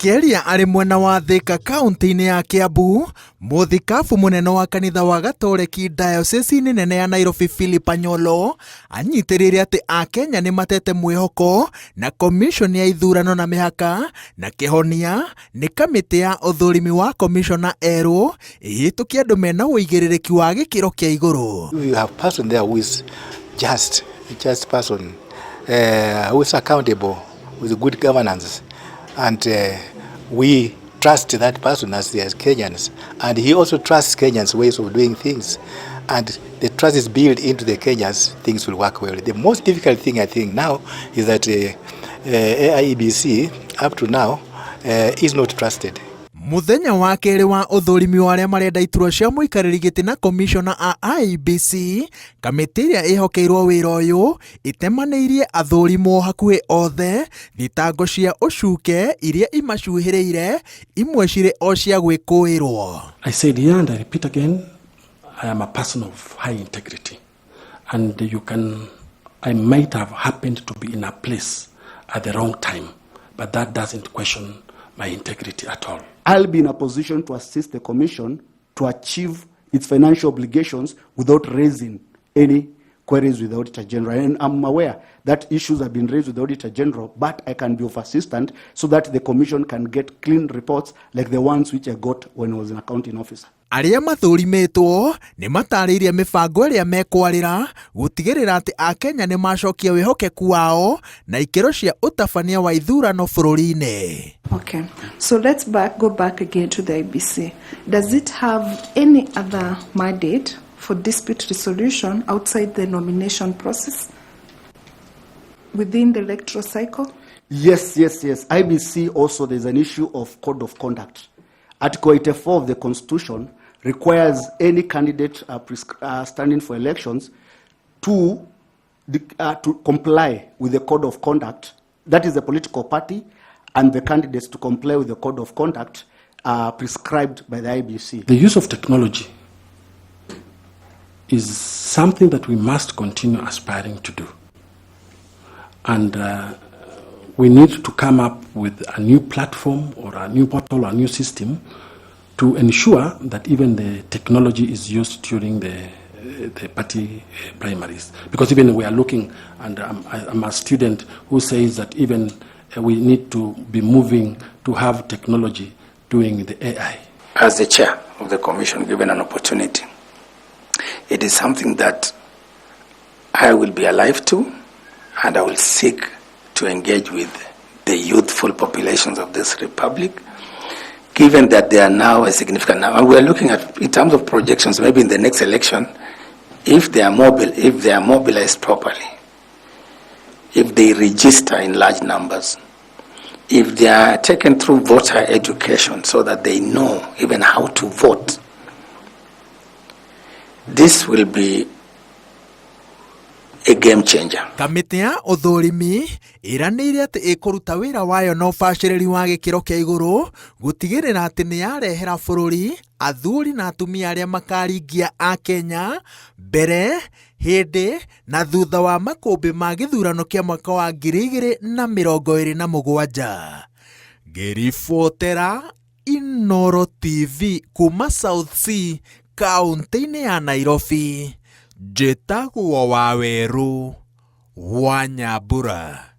Akĩũria arĩ mwena wa Thika kaunti-inĩ ya Kiambu, Mũthikabu Mũnene wa kanitha wa Gatoreki diocese-inĩ nene ya Nairobi Philip Anyolo anyitĩrĩire atĩ Akenya nĩ matete mwĩhoko na komishoni ya ithurano na mĩhaka, na kĩhonia nĩ kamĩtĩ ya ũthũrimi wa komishona erũ ĩhĩtũkia andũ mena ũigĩrĩrĩki wa gĩkĩro kĩa igũrũ. You have person there who is just person who is accountable with good governance, and we trust that person as Kenyans, and he also trusts Kenyans' ways of doing things, and the trust is built into the Kenyans, things will work well. The most difficult thing I think now is that IEBC up to now is not trusted. Muthenya wa kerĩ wa ũthũrimi wa arĩa marenda iturwa cia mũikarĩri gĩtĩ na komishona a IEBC, kamĩtĩ ĩrĩa ĩhokeirwo wĩra ũyũ ĩtemanĩirie athũrimwo hakuhĩ othe thitango cia ũcuke iria imacuhĩrĩire, imwe cirĩ o cia gwĩkũĩrwo. I said here and I repeat again, I am a person of high integrity, and I might have happened to be in a place at the wrong time, but that doesn't question my integrity at all. I'll be in a position to assist the Commission to achieve its financial obligations without raising any queries with the Auditor General. And I'm aware that issues have been raised with the Auditor General, but I can be of assistance so that the Commission can get clean reports like the ones which I got when I was an accounting officer. Arĩa mathũrimĩtwo nĩ matarĩirie mĩbango ĩrĩa mekwarĩra gũtigĩrĩra atĩ Akenya nĩ macokia wĩhokeku wao na ikĩro cia ũtabania wa ithurano bũrũri-inĩ. Okay, so let's go back again to the IEBC. Does it have any other mandate for dispute resolution outside the nomination process within the electoral cycle? Yes. IEBC also, there's an issue of code of conduct. Article 84 of the Constitution requires any candidate standing for elections to comply with the code of conduct. That is the political party and the candidates to comply with the code of conduct prescribed by the IEBC. The use of technology is something that we must continue aspiring to do. And we need to come up with a new platform or a new portal or a new system to ensure that even the technology is used during the party primaries. Because even we are looking, and I'm a student who says that even we need to be moving to have technology doing the AI. As the chair of the commission, given an opportunity, it is something that I will be alive to, and I will seek to engage with the youthful populations of this republic, given that they are now a significant number. And we are looking at, in terms of projections, maybe in the next election, if they are mobilized properly, if they register in large numbers, if they are taken through voter education so that they know even how to vote, this will be a game changer. Kamĩtĩ ya ũthũrimi ĩranĩire atĩ ĩkũruta wĩra wayo na ũbacĩrĩri wa gĩkĩro kĩa igũrũ gũtigĩrĩra atĩ nĩ yarehera bũrũri athuri na atumia arĩa makaringia Akenya mbere, hĩndĩ na thutha wa makũmbĩ ma gĩthurano kĩa mwaka wa 2027. Ngĩribotera Inooro TV kuma South Sea, kaunti-inĩ ya Nairobi. Njĩtagwo Waweru wa Nyambura.